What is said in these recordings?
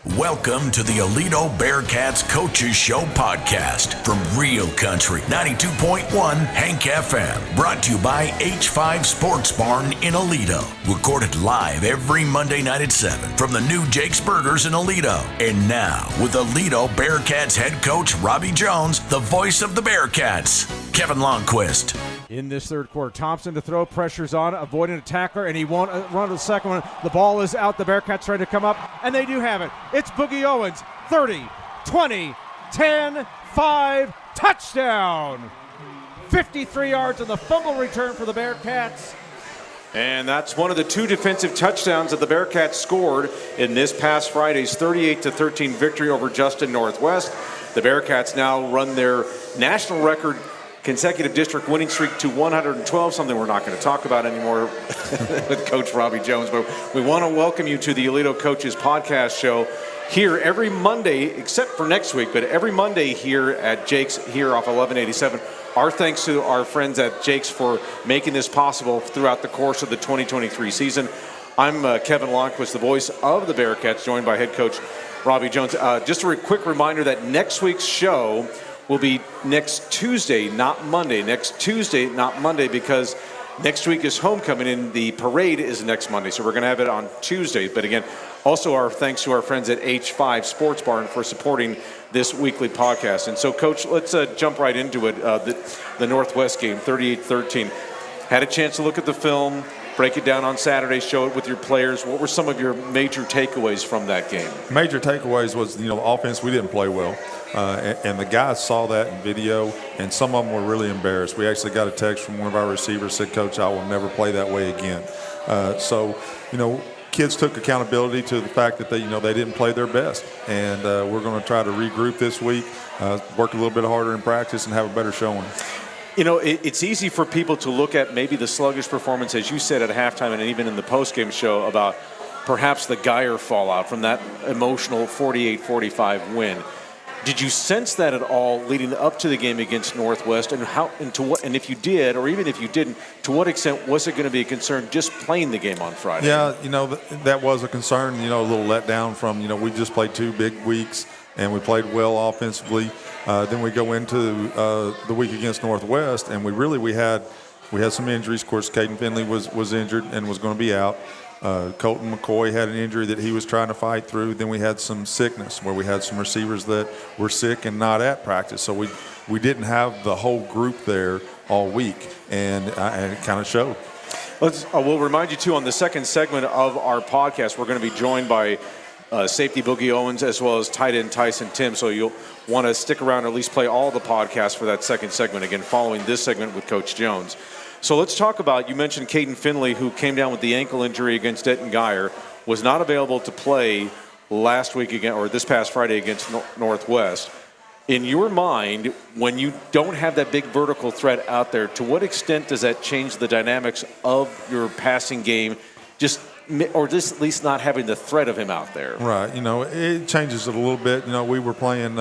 Welcome to the Aledo Bearcats Coaches Show podcast from Real Country 92.1 Hank FM. Brought to you by H5 Sports Barn in Aledo. Recorded live every Monday night at 7 from the new Jake's Burgers in Aledo. And now, with Aledo Bearcats head coach Robby Jones, the voice of the Bearcats, Kevin Lonnquist. In this third quarter, Thompson to throw, pressure's on, avoiding a tackler, and he won't run to the second one. The ball is out. The Bearcats trying to come up, and they do have it. It's Boogie Owens, 30, 20, 10, 5, touchdown. 53 yards on the fumble return for the Bearcats. And that's one of the two defensive touchdowns that the Bearcats scored in this past Friday's 38-13 victory over Justin Northwest. The Bearcats now run their national record consecutive district winning streak to 112, something we're not going to talk about anymore with Coach Robby Jones. But we want to welcome you to the Aledo Coaches podcast show here every Monday, except for next week, but every Monday here at Jake's here off 1187. Our thanks to our friends at Jake's for making this possible throughout the course of the 2023 season. I'm Kevin Lonnquist, the voice of the Bearcats, joined by head coach Robby Jones. Just a quick reminder that next week's show will be next Tuesday, not Monday. Next Tuesday, not Monday, because next week is homecoming and the parade is next Monday. So we're going to have it on Tuesday. But again, also our thanks to our friends at H5 Sports Barn for supporting this weekly podcast. And so, Coach, let's jump right into it. The Northwest game, 38-13. Had a chance to look at the film, break it down on Saturday, show it with your players. What were some of your major takeaways from that game? Major takeaways was, offense, we didn't play well. And the guys saw that in video, and some of them were really embarrassed. We actually got a text from one of our receivers, said, "Coach, I will never play that way again." So, kids took accountability to the fact that they didn't play their best. And we're going to try to regroup this week, work a little bit harder in practice, and have a better showing. It's easy for people to look at maybe the sluggish performance, as you said at halftime and even in the postgame show, about perhaps the Geyer fallout from that emotional 48-45 win. Did you sense that at all leading up to the game against Northwest, and and if you did, or even if you didn't, to what extent was it going to be a concern just playing the game on Friday? Yeah, that was a concern. A little letdown from we just played 2 big weeks and we played well offensively. Then we go into the week against Northwest, and we had some injuries. Of course, Caden Finley was injured and was going to be out. Colton McCoy had an injury that he was trying to fight through. Then we had some sickness where we had some receivers that were sick and not at practice. So we didn't have the whole group there all week, and it kind of showed. We'll remind you, too, on the second segment of our podcast, we're going to be joined by safety Boogie Owens as well as tight end Tyson Tim. So you'll want to stick around or at least play all the podcasts for that second segment, again, following this segment with Coach Jones. So let's talk about, you mentioned Caden Finley, who came down with the ankle injury against Denton Geyer, was not available to play last week again, or this past Friday against Northwest. In your mind, when you don't have that big vertical threat out there, to what extent does that change the dynamics of your passing game, or just at least not having the threat of him out there? Right. It changes it a little bit. We were playing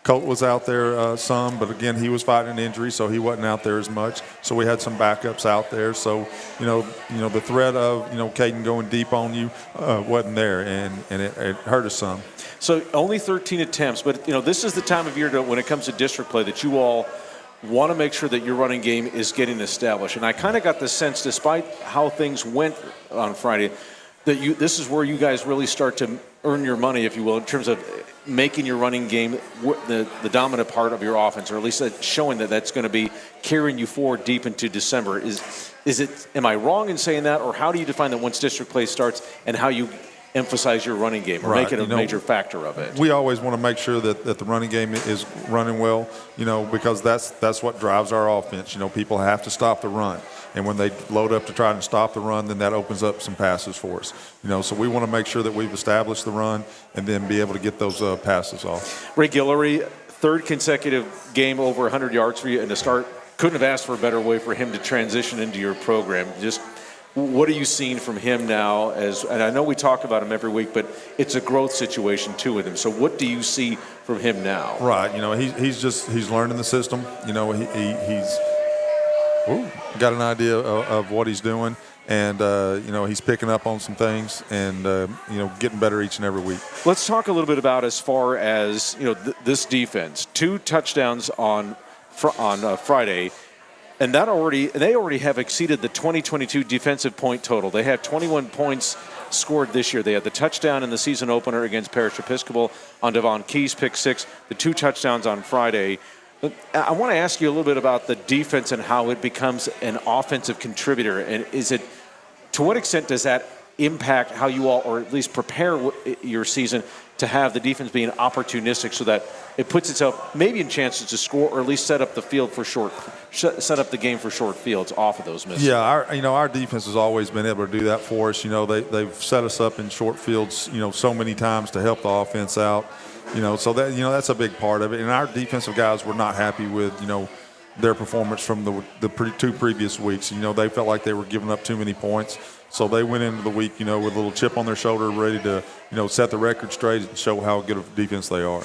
Colt was out there some, but again, he was fighting an injury, so he wasn't out there as much. So we had some backups out there. So, the threat of, Caden going deep on you wasn't there, and it hurt us some. So only 13 attempts, but, this is the time of year when it comes to district play that you all want to make sure that your running game is getting established. And I kind of got the sense, despite how things went on Friday, that this is where you guys really start to earn your money, if you will, in terms of making your running game the dominant part of your offense, or at least showing that that's going to be carrying you forward deep into December. Am I wrong in saying that, or how do you define that once district play starts and how you emphasize your running game or make it a major factor of it? We always want to make sure that the running game is running well, because that's what drives our offense. People have to stop the run. And when they load up to try and stop the run, then that opens up some passes for us. So we want to make sure that we've established the run and then be able to get those passes off. Ray Guillory, third consecutive game over 100 yards for you, and to start, couldn't have asked for a better way for him to transition into your program. Just what are you seeing from him now? And I know we talk about him every week, but it's a growth situation too with him. So what do you see from him now? Right. He's learning the system. He's got an idea of what he's doing, And, he's picking up on some things and, getting better each and every week. Let's talk a little bit about as far as, this defense. 2 touchdowns on Friday, and they already have exceeded the 2022 defensive point total. They have 21 points scored this year. They had the touchdown in the season opener against Parish Episcopal on Devon Key's pick 6, the 2 touchdowns on Friday. I want to ask you a little bit about the defense and how it becomes an offensive contributor. And to what extent does that impact how you all, or at least prepare your season to have the defense being opportunistic so that it puts itself maybe in chances to score, or at least set up the game for short fields off of those misses? Yeah, our defense has always been able to do that for us. They've set us up in short fields, so many times to help the offense out. So that that's a big part of it. And our defensive guys were not happy with their performance from the 2 previous weeks. They felt like they were giving up too many points. So they went into the week, with a little chip on their shoulder, ready to, set the record straight and show how good of a defense they are.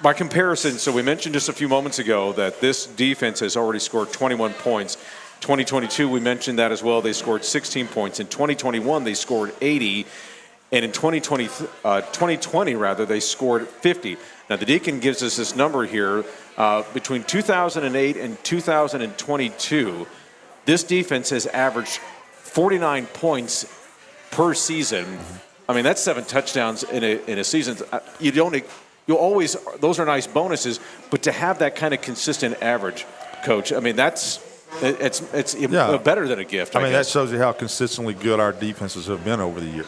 By comparison, so we mentioned just a few moments ago that this defense has already scored 21 points. 2022, we mentioned that as well. They scored 16 points. In 2021, they scored 80. And in 2020, they scored 50. Now, the Deacon gives us this number here. Between 2008 and 2022, this defense has averaged 49 points per season. I mean, that's 7 touchdowns in a season. You'll always, those are nice bonuses, but to have that kind of consistent average, Coach, I mean, it's better than a gift. I mean, that shows you how consistently good our defenses have been over the year.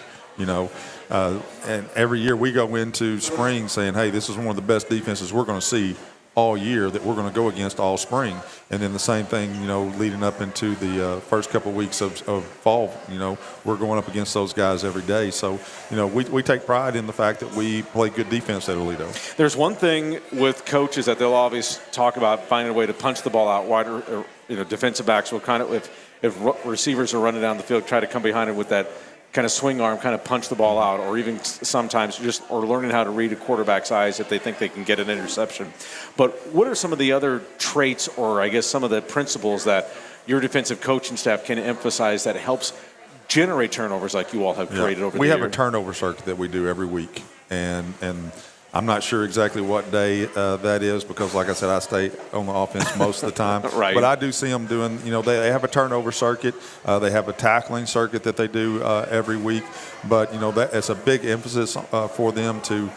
And every year we go into spring saying, hey, this is one of the best defenses we're going to see all year that we're going to go against all spring. And then the same thing, leading up into the first couple of weeks of fall, we're going up against those guys every day. So, we take pride in the fact that we play good defense at Aledo. There's one thing with coaches that they'll always talk about finding a way to punch the ball out wide, or defensive backs will kind of, if receivers are running down the field, try to come behind it with that kind of swing arm, kind of punch the ball out, or even sometimes or learning how to read a quarterback's eyes if they think they can get an interception. But what are some of the other traits, or I guess some of the principles that your defensive coaching staff can emphasize that helps generate turnovers like you all have created over the years? We have a turnover circuit that we do every week, and I'm not sure exactly what day that is because, like I said, I stay on the offense most of the time. Right. But I do see them doing, they have a turnover circuit. They have a tackling circuit that they do every week. But, it's a big emphasis for them to,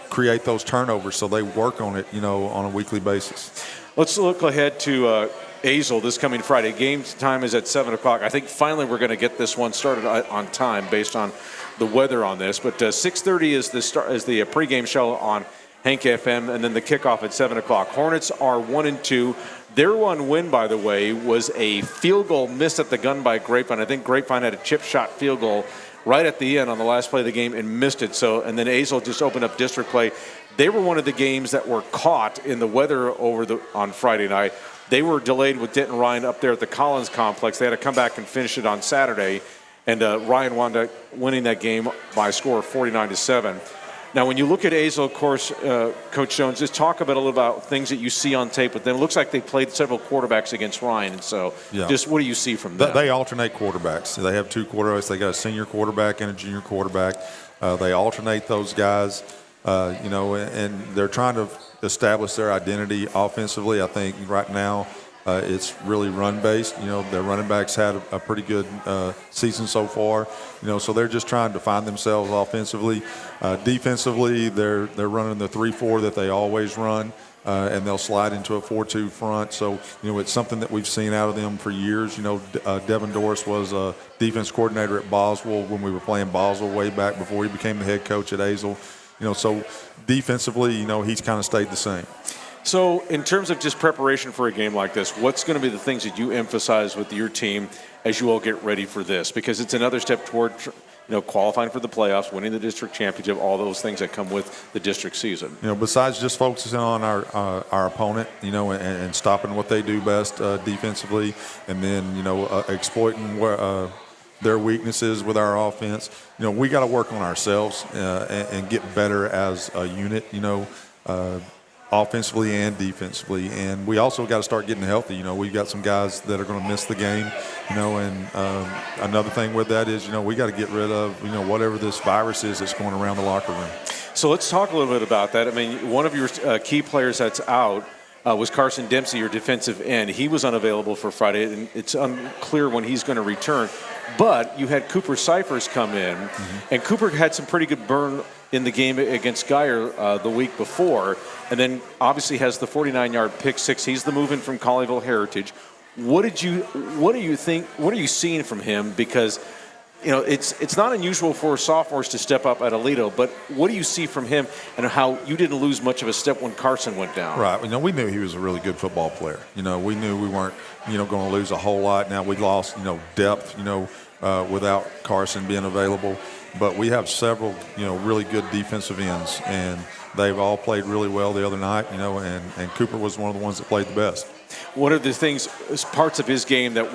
create those turnovers. So they work on it, on a weekly basis. Let's look ahead to Azle this coming Friday. Game time is at 7 o'clock. I think finally we're going to get this one started on time based on the weather on this, but 6:30 is the pregame show on Hank FM, and then the kickoff at 7 o'clock. Hornets are 1-2. Their one win, by the way, was a field goal missed at the gun by Grapevine. I think Grapevine had a chip shot field goal right at the end on the last play of the game and missed it. And then Azle just opened up district play. They were one of the games that were caught in the weather on Friday night. They were delayed with Denton Ryan up there at the Collins Complex. They had to come back and finish it on Saturday. And Ryan wound up winning that game by a score of 49-7. Now, when you look at Azle, of course, Coach Jones, just talk a little about things that you see on tape with them. It looks like they played several quarterbacks against Ryan. And so just what do you see from them? They alternate quarterbacks. They have 2 quarterbacks. They got a senior quarterback and a junior quarterback. They alternate those guys, and they're trying to establish their identity offensively. I think right now it's really run-based. Their running backs had a pretty good season so far. So they're just trying to find themselves offensively. Defensively, they're running the 3-4 that they always run, and they'll slide into a 4-2 front. So, it's something that we've seen out of them for years. Devin Doris was a defense coordinator at Boswell when we were playing Boswell way back before he became the head coach at Azle. So defensively, he's kind of stayed the same. So in terms of just preparation for a game like this, what's going to be the things that you emphasize with your team as you all get ready for this? Because it's another step toward, qualifying for the playoffs, winning the district championship, all those things that come with the district season. Besides just focusing on our opponent, and stopping what they do best defensively, and then, exploiting their weaknesses with our offense, we got to work on ourselves and get better as a unit, offensively and defensively. And we also got to start getting healthy. We've got some guys that are going to miss the game, and another thing with that is, we got to get rid of, whatever this virus is that's going around the locker room. So let's talk a little bit about that. I mean, one of your key players that's out was Carson Dempsey, your defensive end. He was unavailable for Friday, and it's unclear when he's going to return. But you had Cooper Cyphers come in, and Cooper had some pretty good burn in the game against Geyer the week before, and then obviously has the 49-yard pick six. He's the move-in from Colleyville Heritage. What do you think? What are you seeing from him? Because it's not unusual for sophomores to step up at Aledo, but what do you see from him and how you didn't lose much of a step when Carson went down? Right. We knew he was a really good football player. We knew we weren't, going to lose a whole lot. Now we lost, depth, without Carson being available. But we have several, really good defensive ends, and they've all played really well the other night, and Cooper was one of the ones that played the best. What are the parts of his game that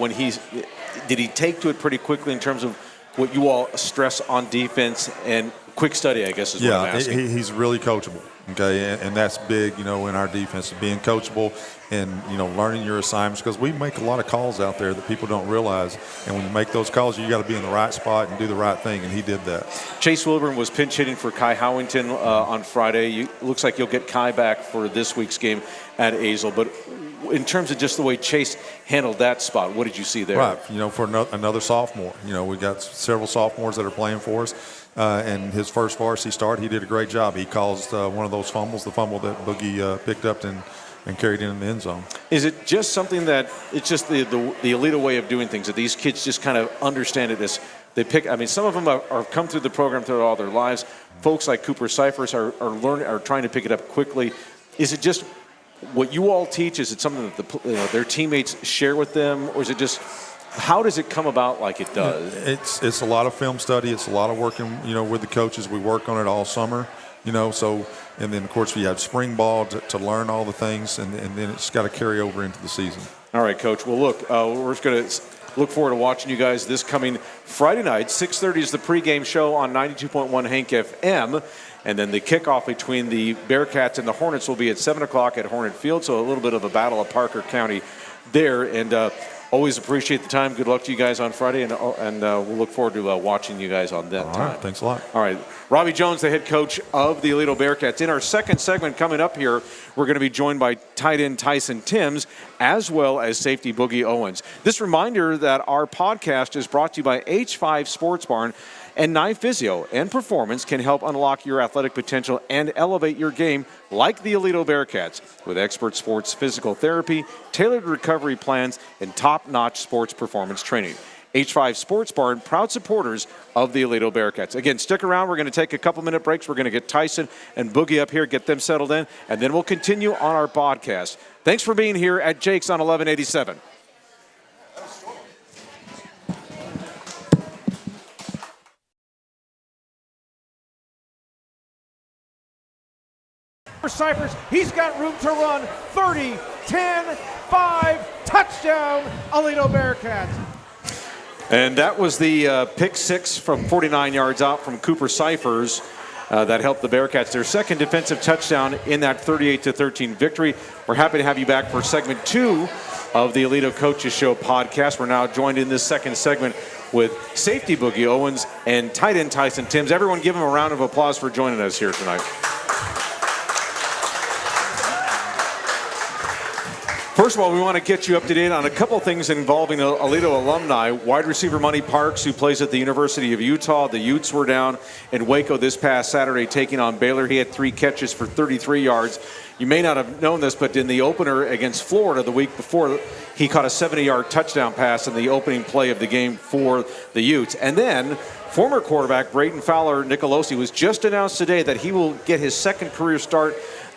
did he take to it pretty quickly in terms of what you all stress on defense and quick study, I guess is what I'm asking? He's really coachable, okay, and that's big, in our defense, being coachable and, learning your assignments, because we make a lot of calls out there that people don't realize, and when you make those calls, you got to be in the right spot and do the right thing, and he did that. Chase Wilburn was pinch hitting for Kai Howington on Friday. Looks like you'll get Kai back for this week's game at Azle, but in terms of just the way Chase handled that spot, what did you see there? Right, for another sophomore. We got several sophomores that are playing for us. And his first varsity start, he did a great job. He caused one of those fumbles, the fumble that Boogie picked up and carried in the end zone. Is it just something that it's just the Aledo way of doing things, that these kids just kind of understand it as they pick? I mean, some of them are come through the program throughout all their lives. Folks like Cooper Cyphers are trying to pick it up quickly. Is it just what you all teach? Is it something that their teammates share with them, or is it just how does it come about like it does? It's a lot of film study. It's a lot of working, with the coaches. We work on it all summer, so, and then of course we have spring ball to learn all the things, and then it's got to carry over into the season. All right, Coach. Well, look, we're just going to look forward to watching you guys this coming Friday night. 6:30 is the pregame show on 92.1 Hank FM. And then the kickoff between the Bearcats and the Hornets will be at 7 o'clock at Hornet Field. So a little bit of a battle of Parker County there. And always appreciate the time. Good luck to you guys on Friday. And we'll look forward to watching you guys on that time. All right, thanks a lot. All right. Robby Jones, the head coach of the Aledo Bearcats. In our second segment coming up here, we're going to be joined by tight end Tyson Timms, as well as safety Boogie Owens. This reminder that our podcast is brought to you by H5 Sports Barn, and Nye Physio and Performance can help unlock your athletic potential and elevate your game like the Aledo Bearcats with expert sports physical therapy, tailored recovery plans, and top-notch sports performance training. H5 Sports Barn, proud supporters of the Aledo Bearcats. Again, stick around. We're going to take a couple-minute breaks. We're going to get Tyson and Boogie up here, get them settled in, and then we'll continue on our podcast. Thanks for being here at Jake's on 1187. For Cyphers, he's got room to run. 30, 10, 5, touchdown, Aledo Bearcats. And that was the pick six from 49 yards out from Cooper Cyphers that helped the Bearcats. Their second defensive touchdown in that 38-13 victory. We're happy to have you back for segment 2 of the Aledo Coaches Show podcast. We're now joined in this second segment with safety Boogie Owens and tight end Tyson Timms. Everyone give him a round of applause for joining us here tonight. First of all, we want to get you up to date on a couple things involving Aledo alumni. Wide receiver Money Parks, who plays at the University of Utah. The Utes were down in Waco this past Saturday taking on Baylor. He had 3 catches for 33 yards. You may not have known this, but in the opener against Florida the week before, he caught a 70-yard touchdown pass in the opening play of the game for the Utes. And then former quarterback Braden Fowler Nicolosi was just announced today that he will get his second career start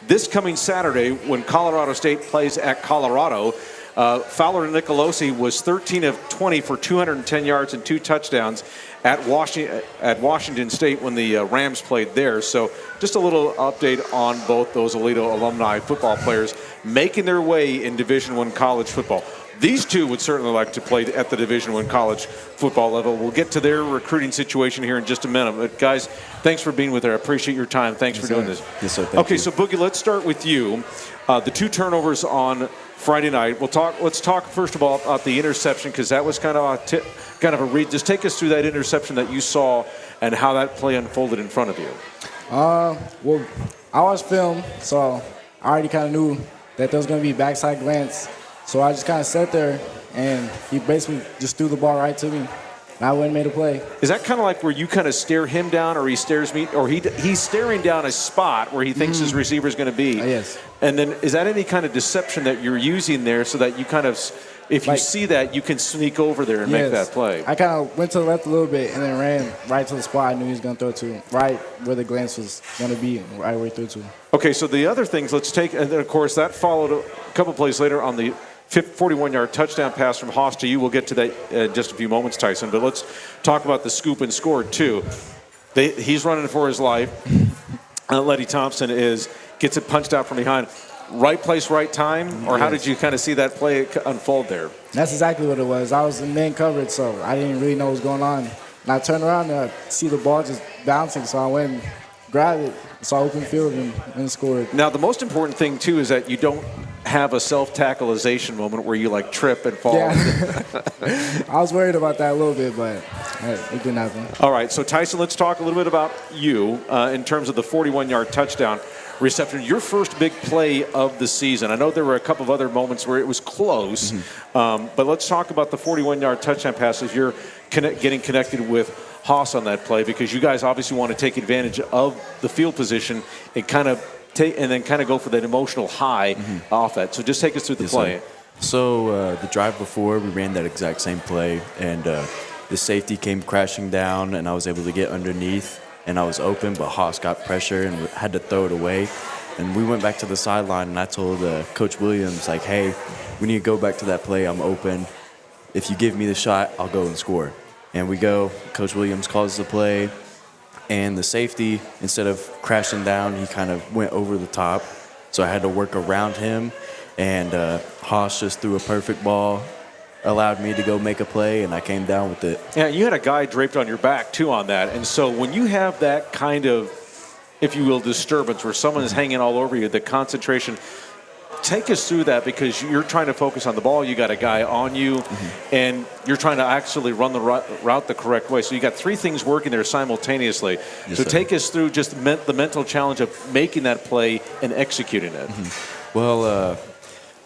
this coming Saturday when Colorado State plays at Colorado. Fowler Nicolosi was 13 of 20 for 210 yards and 2 touchdowns at Washington State when the Rams played there. So just a little update on both those Aledo alumni football players making their way in Division I college football. these two would certainly like to play at the Division I college football level. We'll get to their recruiting situation here in just a minute. But guys, thanks for being with us. I appreciate your time. Thanks for doing this. Yes, sir. Thank you. So Boogie, let's start with you. The 2 turnovers on Friday night. Let's talk first of all about the interception, because that was kind of a read. Just take us through that interception that you saw and how that play unfolded in front of you. Well, I watched film, so I already kind of knew that there was going to be backside glance. So I just kind of sat there, and he basically just threw the ball right to me, and I went and made a play. Is that kind of like where you kind of stare him down, or he stares me, or he's staring down a spot where he thinks his receiver is going to be? Yes. And then is that any kind of deception that you're using there so that you kind of, if you see that, you can sneak over there and make that play? I kind of went to the left a little bit and then ran right to the spot I knew he was going to throw to, right where the glance was going to be, right where he threw to. Okay, so the other things, let's take, and then of course that followed a couple plays later on the 41-yard touchdown pass from Haas to you. We'll get to that in just a few moments, Tyson. But let's talk about the scoop and score, too. He's running for his life. Letty Thompson gets it punched out from behind. Right place, right time? Or how did you kind of see that play unfold there? That's exactly what it was. I was in man coverage, so I didn't really know what was going on. And I turned around and I see the ball just bouncing, so I went and grabbed it, saw open field, and scored. Now, the most important thing, too, is that you don't have a self-tackleization moment where you, like, trip and fall. Yeah. I was worried about that a little bit, but it didn't happen. All right, so, Tyson, let's talk a little bit about you in terms of the 41-yard touchdown reception. Your first big play of the season. I know there were a couple of other moments where it was close, but let's talk about the 41-yard touchdown passes. You're getting connected with Haas on that play, because you guys obviously want to take advantage of the field position and kind of go for that emotional high off that. So just take us through the play. Sir. So the drive before, we ran that exact same play, and the safety came crashing down, and I was able to get underneath, and I was open, but Haas got pressure and had to throw it away. And we went back to the sideline, and I told Coach Williams, like, hey, we need to go back to that play. I'm open. If you give me the shot, I'll go and score. And we go. Coach Williams calls the play. And the safety, instead of crashing down, he kind of went over the top. So I had to work around him. And Haas just threw a perfect ball, allowed me to go make a play, and I came down with it. Yeah, you had a guy draped on your back, too, on that. And so when you have that kind of, if you will, disturbance where someone is hanging all over you, the concentration, take us through that, because you're trying to focus on the ball. You got a guy on you, and you're trying to actually run the route the correct way. So you got 3 things working there simultaneously. Yes, so sir. take us through just the mental challenge of making that play and executing it. Well,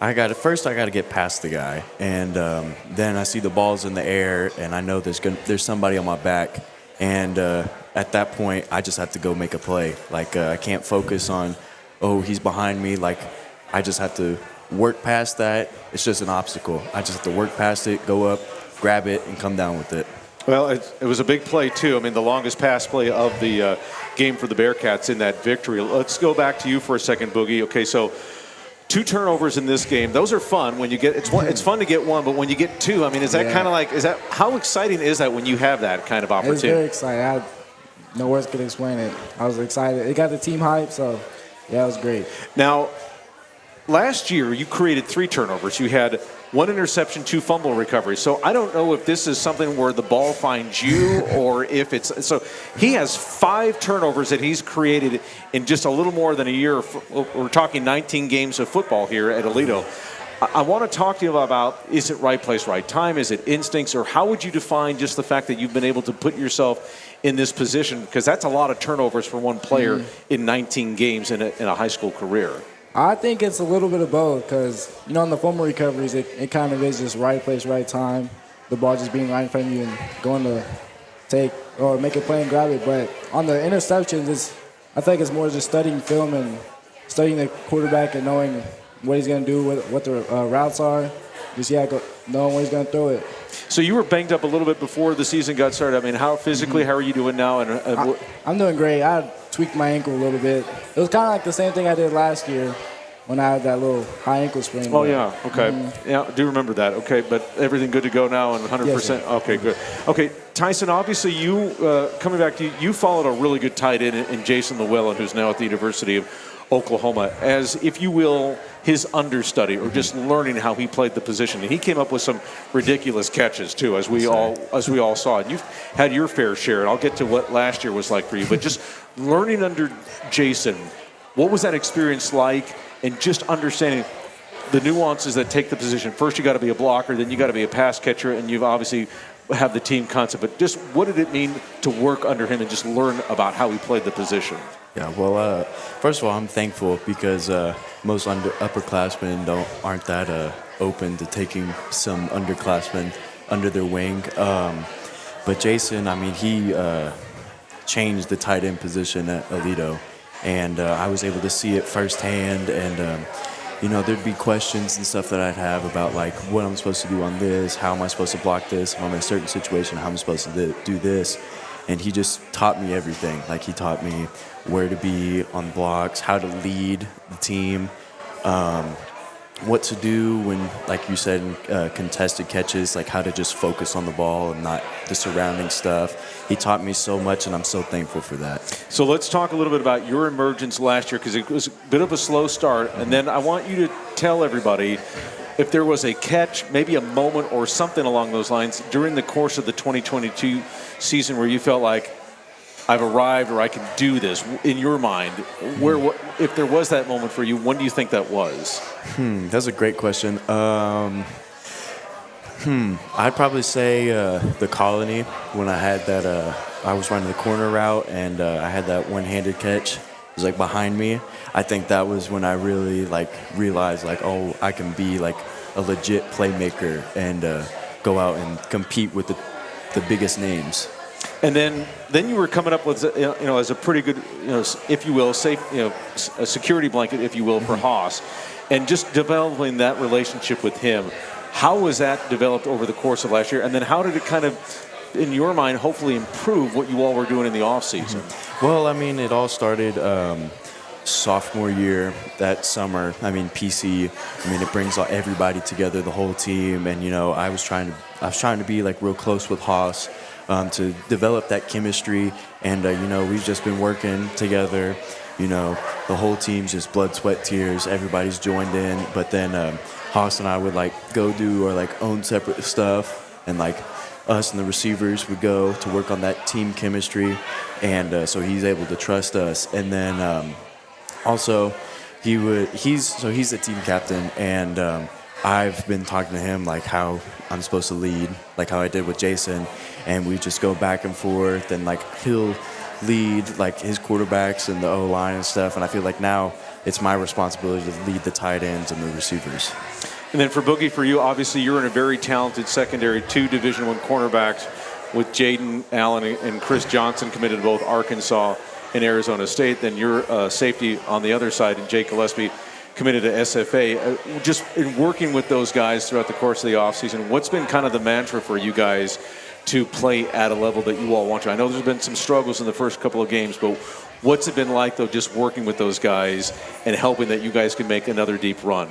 I got to get past the guy, and then I see the ball's in the air, and I know there's somebody on my back, and at that point I just have to go make a play. Like I can't focus on, oh, he's behind me. Like I just have to work past that. It's just an obstacle. I just have to work past it, go up, grab it, and come down with it. Well, it was a big play, too. I mean, the longest pass play of the game for the Bearcats in that victory. Let's go back to you for a second, Boogie. Okay, so 2 turnovers in this game. Those are fun when you get it's fun to get 1, but when you get 2, I mean, is that kind of like, how exciting is that when you have that kind of opportunity? It was very exciting. No words could explain it. I was excited. It got the team hype, so yeah, it was great. Now, last year you created 3 turnovers. You had 1 interception, 2 fumble recoveries. So I don't know if this is something where the ball finds you or if it's – so he has 5 turnovers that he's created in just a little more than a year. We're talking 19 games of football here at Aledo. I want to talk to you about, is it right place, right time? Is it instincts? Or how would you define just the fact that you've been able to put yourself in this position? Because that's a lot of turnovers for one player in 19 games in a high school career. I think it's a little bit of both, because, you know, in the fumble recoveries, it kind of is just right place, right time. The ball just being right in front of you and going to take or make a play and grab it. But on the interceptions, I think it's more just studying film and studying the quarterback and knowing what he's going to do, what the routes are. Just, knowing when he's going to throw it. So you were banged up a little bit before the season got started. I mean, how physically, how are you doing now? I'm doing great. I tweaked my ankle a little bit. It was kind of like the same thing I did last year. when I had that little high ankle sprain. Oh, yeah. Okay. Yeah, I do remember that. Okay, but everything good to go now and 100%? Yes, sir. Okay, good. Okay, Tyson, obviously you, coming back to you, you followed a really good tight end in Jason Llewellyn, who's now at the University of Oklahoma, as, if you will, his understudy, or just learning how he played the position. And he came up with some ridiculous catches, too, as we all saw. And you've had your fair share, and I'll get to what last year was like for you. But just learning under Jason, what was that experience like? And just understanding the nuances that take the position. First, you got to be a blocker, then you got to be a pass catcher, and you've obviously have the team concept. But just what did it mean to work under him and just learn about how he played the position? Yeah, well, first of all, I'm thankful because most upperclassmen aren't that open to taking some underclassmen under their wing. But Jason, I mean, he changed the tight end position at Aledo. And I was able to see it firsthand, and there'd be questions and stuff that I'd have about like what I'm supposed to do on this, how am I supposed to block this, if I'm in a certain situation, how I'm supposed to do this. And he just taught me everything. Like he taught me where to be on blocks, how to lead the team, what to do when, like you said, in contested catches, like how to just focus on the ball and not the surrounding stuff. He taught me so much, and I'm so thankful for that. So let's talk a little bit about your emergence last year, because it was a bit of a slow start. And then I want you to tell everybody if there was a catch, maybe a moment or something along those lines during the course of the 2022 season where you felt like, I've arrived, or I can do this, in your mind. If there was that moment for you, when do you think that was? That's a great question. I'd probably say the Colony, when I had that, I was running the corner route, and I had that one-handed catch. It was like behind me. I think that was when I really realized oh, I can be like a legit playmaker and go out and compete with the biggest names. And then you were coming up with, as a pretty good, if you will, safe, a security blanket, if you will, for Haas, and just developing that relationship with him. How was that developed over the course of last year? And then how did it kind of, in your mind, hopefully improve what you all were doing in the off season? Well, I mean, it all started sophomore year, that summer. I mean, PC. I mean, it brings everybody together, the whole team, and I was trying to be like real close with Haas. To develop that chemistry, and we've just been working together. The whole team's just blood, sweat, tears. Everybody's joined in, but then Haas and I would go do our own separate stuff, and us and the receivers would go to work on that team chemistry, and so he's able to trust us. And then also he's the team captain, and I've been talking to him how I'm supposed to lead, how I did with Jason. And we just go back and forth, and he'll lead his quarterbacks and the O-line and stuff. And I feel like now it's my responsibility to lead the tight ends and the receivers. And then for Boogie, for you, obviously you're in a very talented secondary, 2 Division I cornerbacks with Jaden Allen and Chris Johnson committed to both Arkansas and Arizona State. Then your safety on the other side, and Jake Gillespie, committed to SFA. Just in working with those guys throughout the course of the offseason, what's been kind of the mantra for you guys to play at a level that you all want to? I know there's been some struggles in the first couple of games, but what's it been like, though, just working with those guys and helping that you guys can make another deep run?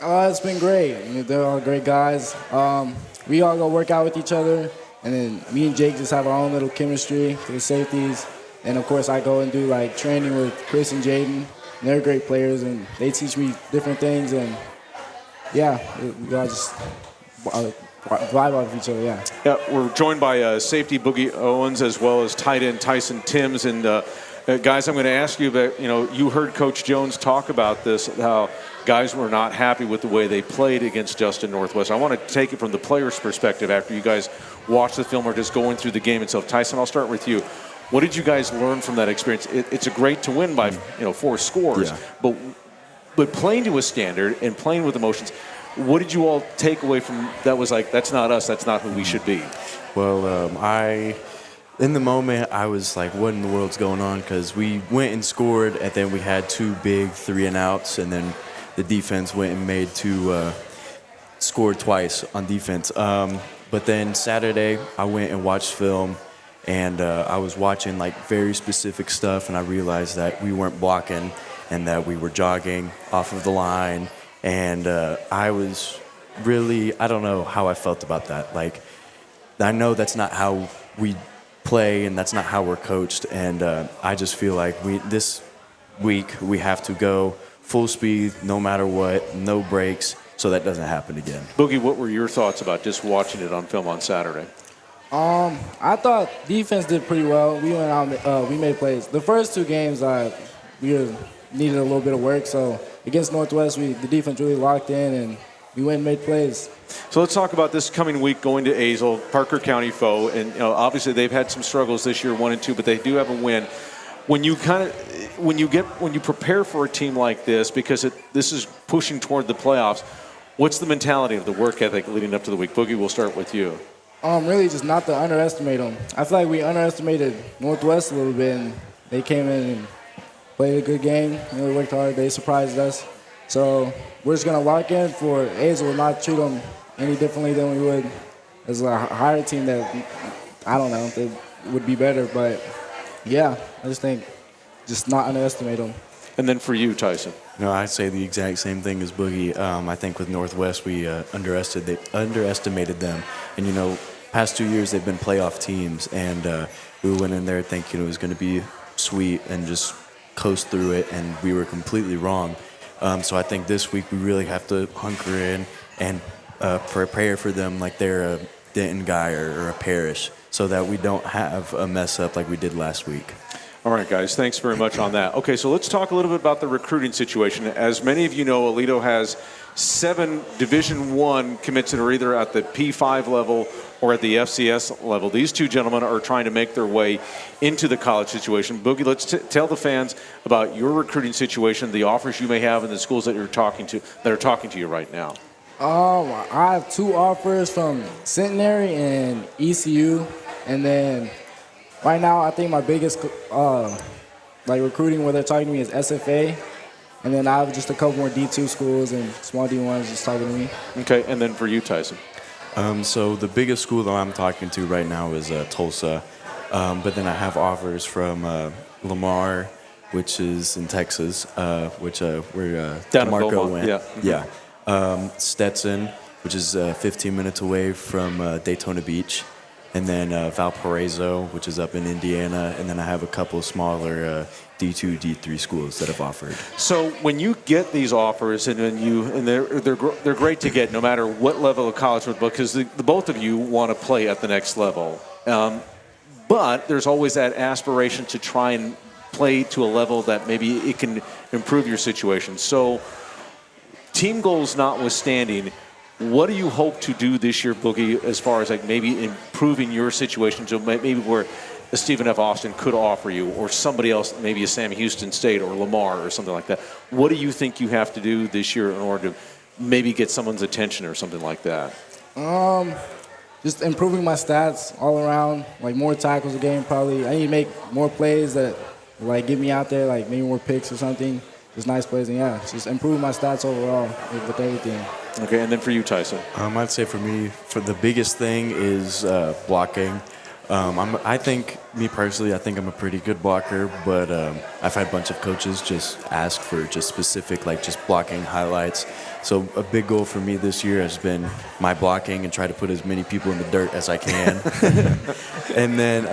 It's been great. They're all great guys. We all go work out with each other, and then me and Jake just have our own little chemistry to the safeties. And, of course, I go and do, training with Chris and Jaden. They're great players, and they teach me different things. And, yeah, we all just vibe off each other, yeah. Yeah, we're joined by safety Boogie Owens, as well as tight end Tyson Timms. And guys, I'm going to ask you about, you heard Coach Jones talk about this, how guys were not happy with the way they played against Justin Northwest. I want to take it from the player's perspective after you guys watch the film or just going through the game itself. Tyson, I'll start with you. What did you guys learn from that experience? It's a great to win by 4 scores, yeah. But playing to a standard and playing with emotions, what did you all take away from that? Was that's not us, that's not who we should be? Well, in the moment, I was like, what in the world's going on? Because we went and scored, and then we had 2 big 3-and-outs, and then the defense went and made 2, scored twice on defense. But then Saturday, I went and watched film, and I was watching very specific stuff, and I realized that we weren't blocking. and that we were jogging off of the line. And I was really, I don't know how I felt about that. Like, I know that's not how we play and that's not how we're coached. And I just feel like this week we have to go full speed no matter what, no breaks, so that doesn't happen again. Boogie, what were your thoughts about just watching it on film on Saturday? I thought defense did pretty well. We went out, we made plays. The first two games, we needed a little bit of work. So against Northwest, the defense really locked in, and we went and made plays. So let's talk about this coming week going to Azle, Parker County foe, and obviously they've had some struggles this year, 1-2, but they do have a win. When you prepare for a team like this, because this is pushing toward the playoffs, what's the mentality of the work ethic leading up to the week? Boogie, we'll start with you. Really just not to underestimate them. I feel like we underestimated Northwest a little bit, and they came in and played a good game. Really worked hard. They surprised us. So we're just going to lock in for Azle, not treat them any differently than we would as a higher team that, I don't know, that would be better. But, yeah, I just think just not underestimate them. And then for you, Tyson. No, I'd say the exact same thing as Boogie. I think with Northwest, we underestimated them. And, past 2 years they've been playoff teams, and we went in there thinking it was going to be sweet and just coast through it, and we were completely wrong. So I think this week we really have to hunker in and prepare for them like they're a Denton guy or a Parrish, so that we don't have a mess up like we did last week. All right, guys, thanks very much on that. Okay, so let's talk a little bit about the recruiting situation. As many of you know, Aledo has 7 Division I commits that are either at the P5 level or at the FCS level. These two gentlemen are trying to make their way into the college situation. Boogie, let's tell the fans about your recruiting situation, the offers you may have, and the schools that are talking to you right now. I have 2 offers from Centenary and ECU, and then right now I think my biggest recruiting where they're talking to me is SFA. And then I have just a couple more D2 schools and small D1s just talking to me. Okay, and then for you, Tyson? So the biggest school that I'm talking to right now is Tulsa. But then I have offers from Lamar, which is in Texas, which we're down in Marco Beaumont. went. Yeah. Stetson, which is 15 minutes away from Daytona Beach. And then Valparaiso, which is up in Indiana. And then I have a couple smaller D2, D3 schools that have offered. So when you get these offers, and they're great to get no matter what level of college, because the both of you want to play at the next level. But there's always that aspiration to try and play to a level that maybe it can improve your situation. So team goals notwithstanding, what do you hope to do this year, Boogie, as far as maybe improving your situation to maybe where a Stephen F. Austin could offer you, or somebody else, maybe a Sam Houston State or Lamar or something like that? What do you think you have to do this year in order to maybe get someone's attention or something like that? Just improving my stats all around, more tackles a game probably. I need to make more plays that get me out there, maybe more picks or something. Just nice plays, and just improving my stats overall with everything. Okay, and then for you, Tyson? I'd say for me, the biggest thing is blocking. I think, me personally, I think I'm a pretty good blocker, but I've had a bunch of coaches just ask for just specific, just blocking highlights. So a big goal for me this year has been my blocking and try to put as many people in the dirt as I can. And then,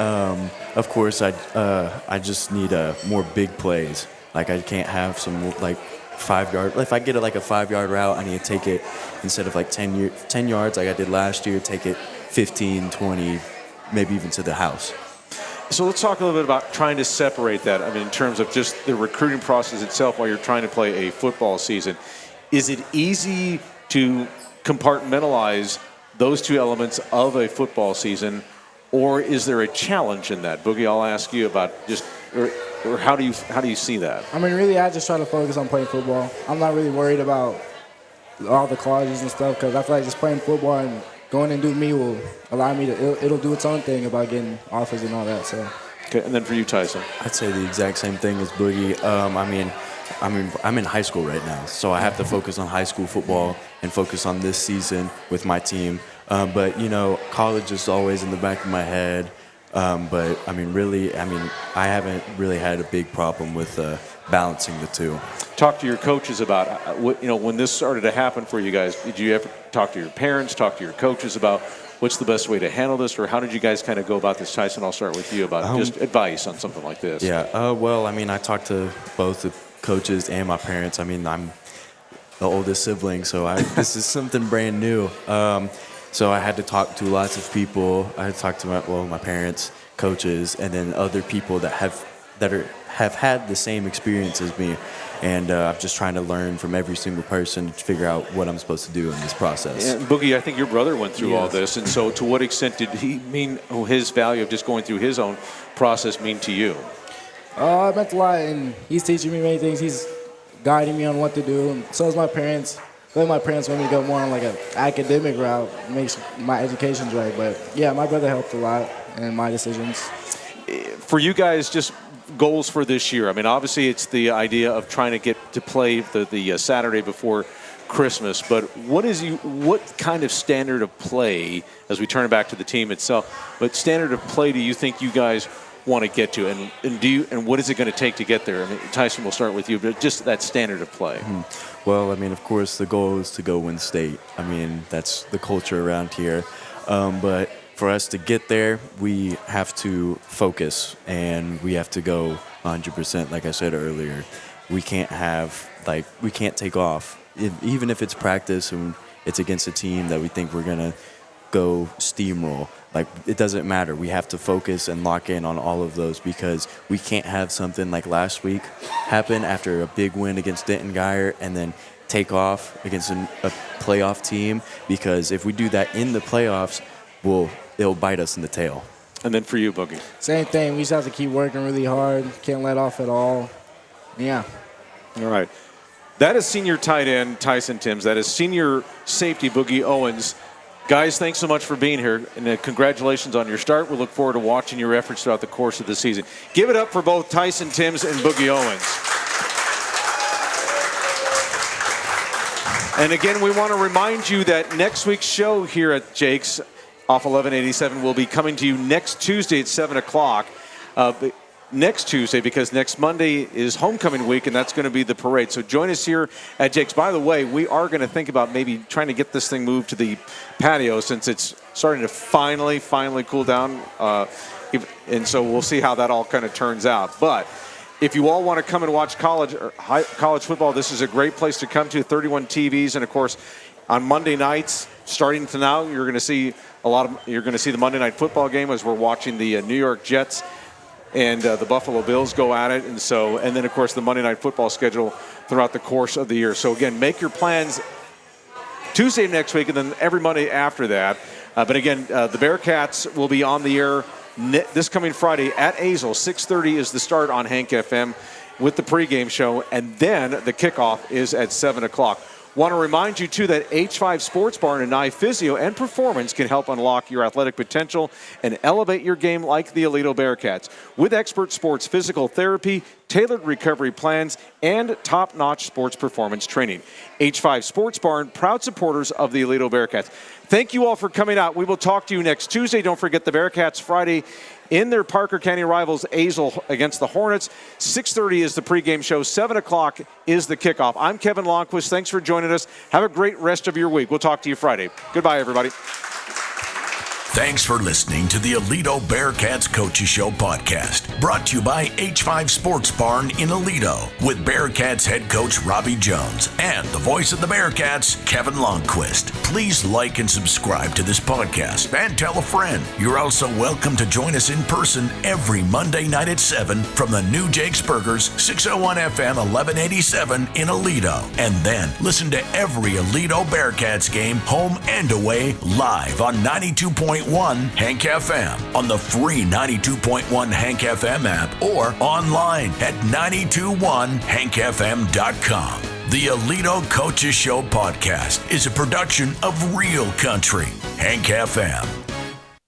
of course, I just need more big plays. I can't have some 5-yard. If I get a 5-yard route, I need to take it instead of 10 yards like I did last year, take it 15, 20, maybe even to the house. So let's talk a little bit about trying to separate that. I mean, in terms of just the recruiting process itself while you're trying to play a football season. Is it easy to compartmentalize those two elements of a football season, or is there a challenge in that? Boogie, I'll ask you about or how do you see that? I mean, really, I just try to focus on playing football. I'm not really worried about all the colleges and stuff, because I feel like just playing football and going and doing me will allow me to, it'll do its own thing about getting offers and all that. So. Okay, and then for you, Tyson? I'd say the exact same thing as Boogie. I'm in high school right now, so I have to focus on high school football and focus on this season with my team. But, college is always in the back of my head. But I haven't really had a big problem with balancing the two. Talk to your coaches about when this started to happen for you guys. Did you ever talk to your parents, talk to your coaches about what's the best way to handle this, or how did you guys kind of go about this? Tyson, I'll start with you about just advice on something like this. Yeah, I talked to both the coaches and my parents. I'm the oldest sibling, so this is something brand new. So I had to talk to lots of people. I had to talk to my parents, coaches, and then other people that have had the same experience as me. And I'm just trying to learn from every single person to figure out what I'm supposed to do in this process. And Boogie, I think your brother went through all this, and so to what extent did his value of just going through his own process mean to you? It meant a lot, and he's teaching me many things. He's guiding me on what to do, and so is my parents. My parents want me to go more on like an academic route, makes my education's right. But yeah, my brother helped a lot in my decisions. For you guys, just goals for this year. Obviously it's the idea of trying to get to play the Saturday before Christmas, but what kind of standard of play, as we turn it back to the team itself, but standard of play do you think you guys want to get to, and what is it going to take to get there? Tyson, we'll start with you, but just that standard of play. Mm-hmm. Well, of course the goal is to go win state. That's the culture around here, but for us to get there, we have to focus and we have to go 100%. Like I said earlier, we can't take off, even if it's practice and it's against a team that we think we're gonna go steamroll. It doesn't matter. We have to focus and lock in on all of those, because we can't have something like last week happen after a big win against Denton Geyer and then take off against a playoff team, because if we do that in the playoffs, it'll bite us in the tail. And then for you, Boogie? Same thing. We just have to keep working really hard. Can't let off at all. Yeah. All right. That is senior tight end Tyson Timms. That is senior safety Boogie Owens. Guys, thanks so much for being here, and congratulations on your start. We look forward to watching your efforts throughout the course of the season. Give it up for both Tyson Timms and Boogie Owens. And again, we want to remind you that next week's show here at Jake's off 1187 will be coming to you next Tuesday at 7 o'clock. Next Tuesday, because next Monday is homecoming week, and that's going to be the parade. So join us here at Jake's. By the way, we are going to think about maybe trying to get this thing moved to the patio, since it's starting to finally cool down. And so we'll see how that all kind of turns out. But if you all want to come and watch college football, this is a great place to come to. 31 TVs, and of course, on Monday nights, starting to now, you're going to see the Monday night football game as we're watching the New York Jets and the Buffalo Bills go at it. And then, of course, the Monday Night Football schedule throughout the course of the year. So, again, make your plans Tuesday next week and then every Monday after that. But, again, the Bearcats will be on the air this coming Friday at Azle. 6:30 is the start on Hank FM with the pregame show. And then the kickoff is at 7 o'clock. Want to remind you, too, that H5 Sports Barn and Nye Physio and Performance can help unlock your athletic potential and elevate your game like the Aledo Bearcats. With expert sports physical therapy, tailored recovery plans, and top-notch sports performance training. H5 Sports Barn, proud supporters of the Aledo Bearcats. Thank you all for coming out. We will talk to you next Tuesday. Don't forget the Bearcats Friday in their Parker County rivals, Azle against the Hornets. 6:30 is the pregame show. 7 o'clock is the kickoff. I'm Kevin Lonnquist. Thanks for joining us. Have a great rest of your week. We'll talk to you Friday. Goodbye, everybody. Thanks for listening to the Aledo Bearcats Coaches Show podcast, brought to you by H5 Sports Barn in Aledo, with Bearcats head coach Robby Jones and the voice of the Bearcats, Kevin Lonnquist. Please like and subscribe to this podcast and tell a friend. You're also welcome to join us in person every Monday night at 7 from the new Jake's Burgers, 601 FM 1187 in Aledo. And then listen to every Aledo Bearcats game, home and away, live on 92.1 Hank FM, on the free 92.1 Hank FM app, or online at 921hankfm.com. The Aledo Coaches Show podcast is a production of Real Country, Hank FM.